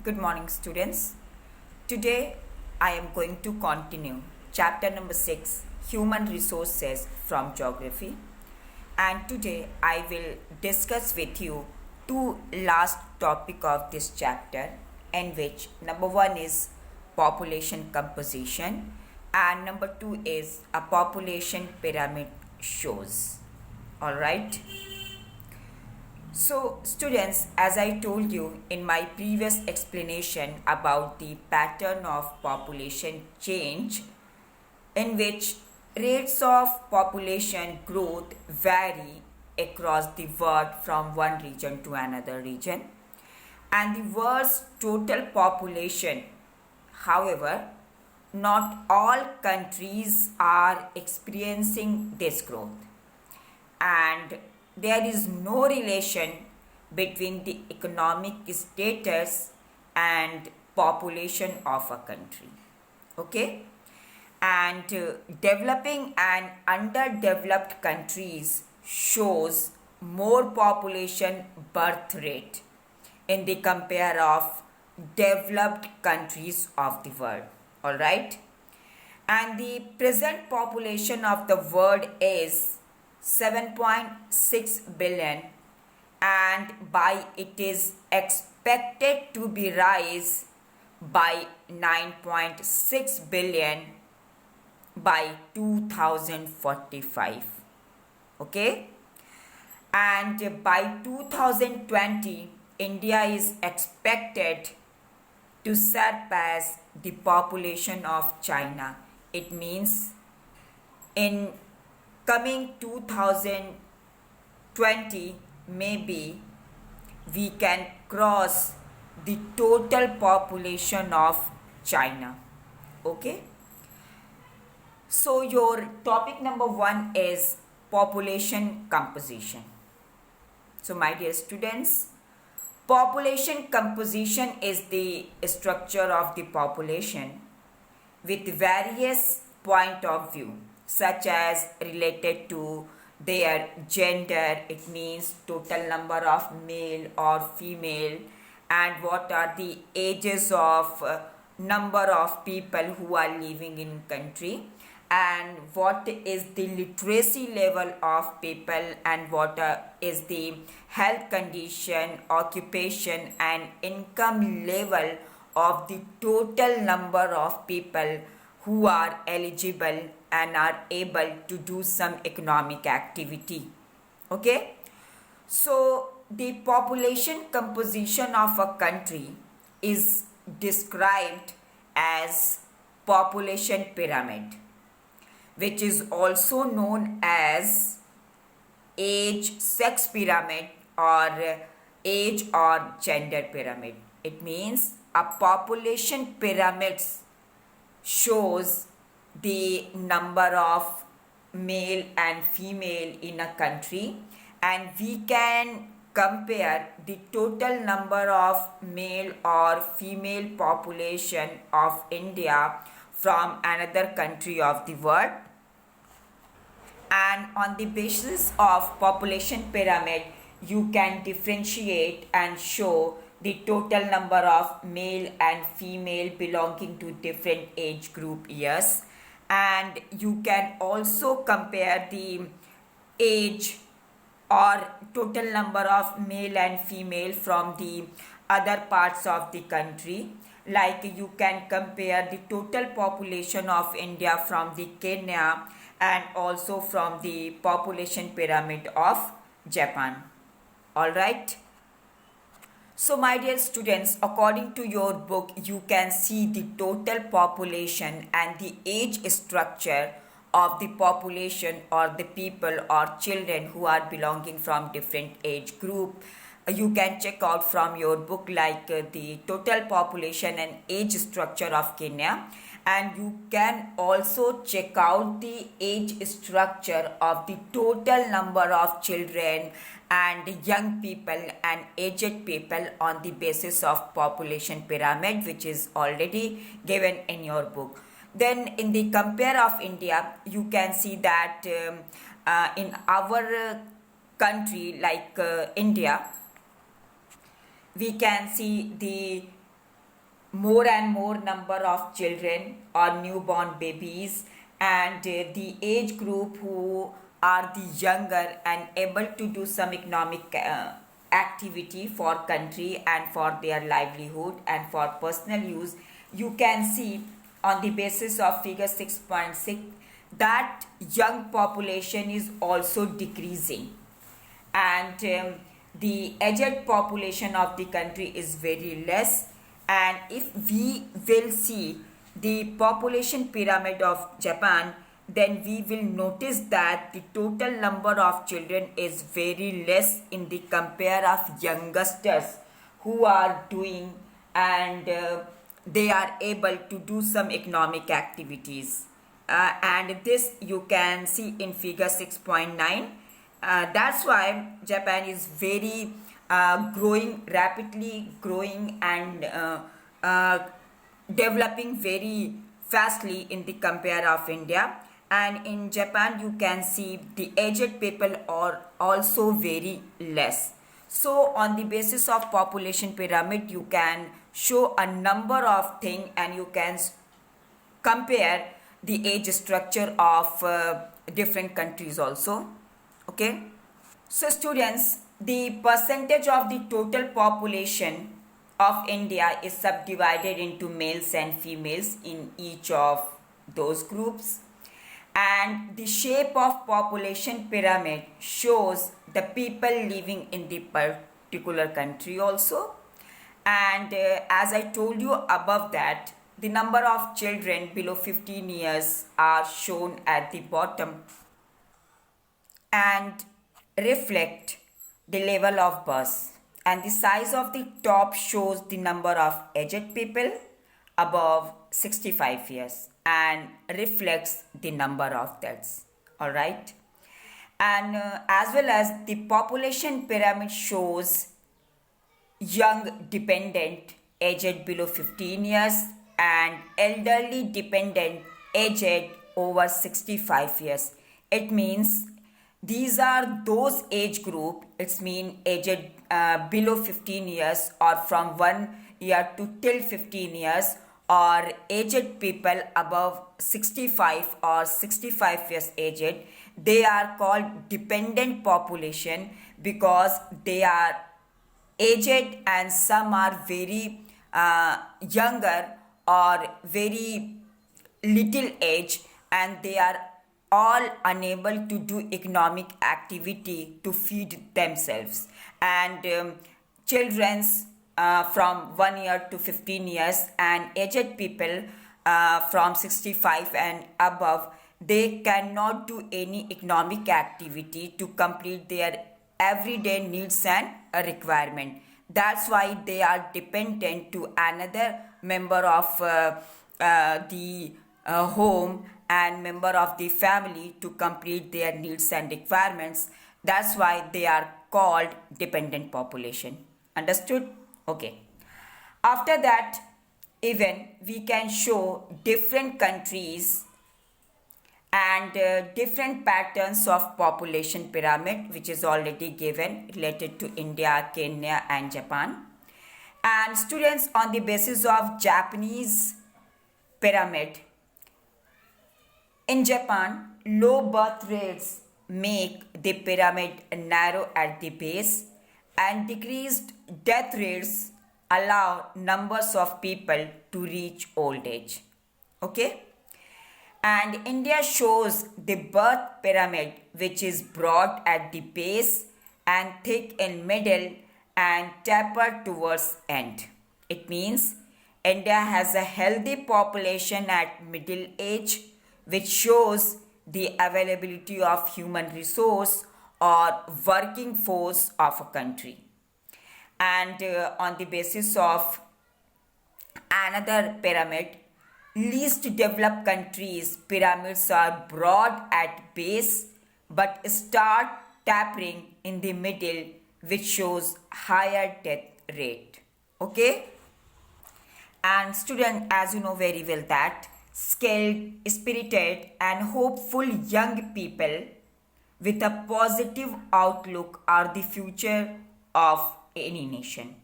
Good morning, students. Today I am going to continue chapter number 6, Human Resources from Geography. And today I will discuss with you two last topic of this chapter, in which number 1 is population composition and number 2 is a population pyramid shows. All right. So, students, as I told you in my previous explanation about the pattern of population change, in which rates of population growth vary across the world from one region to another region, and the world's total population, however, not all countries are experiencing this growth, and there is no relation between the economic status and population of a country. Okay? And developing and underdeveloped countries shows more population birth rate in the compare of developed countries of the world. All right? And the present population of the world is 7.6 billion, and by it is expected to be rise by 9.6 billion by 2045. Okay, and by 2020 India is expected to surpass the population of China. It means in coming 2020 maybe we can cross the total population of China. Okay, so your topic number 1 is population composition. So my dear students, population composition is the structure of the population with various point of view, such as related to their gender, it means total number of male or female, and what are the ages of number of people who are living in country, and what is the literacy level of people, and what is the health condition, occupation and income level of the total number of people who are eligible and are able to do some economic activity. Okay, so the population composition of a country is described as population pyramid, which is also known as age sex pyramid or age or gender pyramid. It means a population pyramid shows the number of male and female in a country, and we can compare the total number of male or female population of India from another country of the world, and on the basis of population pyramid you can differentiate and show the total number of male and female belonging to different age group years, and you can also compare the age or total number of male and female from the other parts of the country, like you can compare the total population of India from the Kenya and also from the population pyramid of Japan. All right. So my dear students, according to your book, you can see the total population and the age structure of the population or the people or children who are belonging from different age group. You can check out from your book like the total population and age structure of Kenya, and you can also check out the age structure of the total number of children and young people and aged people on the basis of population pyramid, which is already given in your book. Then in the compare of India, you can see that in our country like India, we can see the more and more number of children or newborn babies, and the age group who are the younger and able to do some economic activity for country and for their livelihood and for personal use, you can see on the basis of figure 6.6 that young population is also decreasing, and the aged population of the country is very less. And if we will see the population pyramid of Japan, then we will notice that the total number of children is very less in the compare of youngsters who are doing, and they are able to do some economic activities. And this you can see in figure 6.9. That's why Japan is very growing, rapidly growing, and developing very fastly in the compare of India. And in Japan you can see the aged people are also very less. So on the basis of population pyramid you can show a number of things, and you can compare the age structure of different countries also. Okay, so students, the percentage of the total population of India is subdivided into males and females in each of those groups, and the shape of population pyramid shows the people living in the particular country also. And as I told you above that, the number of children below 15 years are shown at the bottom and reflect the level of birth, and the size of the top shows the number of aged people above 65 years and reflects the number of deaths. All right, and as well as the population pyramid shows young dependent aged below 15 years and elderly dependent aged over 65 years. It means these are those age group, it's mean aged below 15 years or from 1 year to till 15 years, or aged people above 65 or 65 years aged. They are called dependent population because they are aged and some are very younger or very little age, and they are all unable to do economic activity to feed themselves. And children's from 1 year to 15 years and aged people from 65 and above, they cannot do any economic activity to complete their everyday needs and requirement. That's why they are dependent to another member of the home and member of the family to complete their needs and requirements. That's why they are called dependent population. Understood? Okay. After that, even we can show different countries and different patterns of population pyramid, which is already given related to India, Kenya and Japan. And students, on the basis of Japanese pyramid, in Japan, low birth rates make the pyramid narrow at the base, and decreased death rates allow numbers of people to reach old age. Okay? And India shows the birth pyramid, which is broad at the base and thick in middle and tapered towards end. It means India has a healthy population at middle age, which shows the availability of human resource or working force of a country. And on the basis of another pyramid, least developed countries' pyramids are broad at base but start tapering in the middle, which shows higher death rate. Okay? And student, as you know very well that skilled, spirited and hopeful young people with a positive outlook are the future of any nation.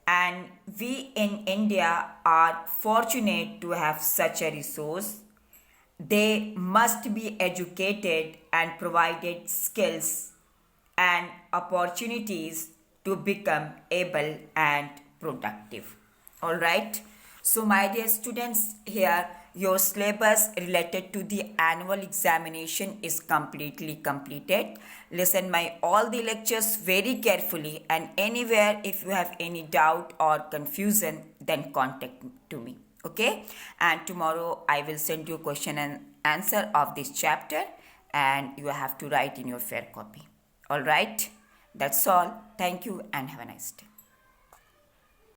and we in India are fortunate to have such a resource. They must be educated and provided skills and opportunities to become able and productive. All right. So, my dear students, here your syllabus related to the annual examination is completely completed. Listen my all the lectures very carefully, and anywhere if you have any doubt or confusion, then contact to me. Okay, and tomorrow I will send you question and answer of this chapter, and you have to write in your fair copy. All right, that's all. Thank you and have a nice day.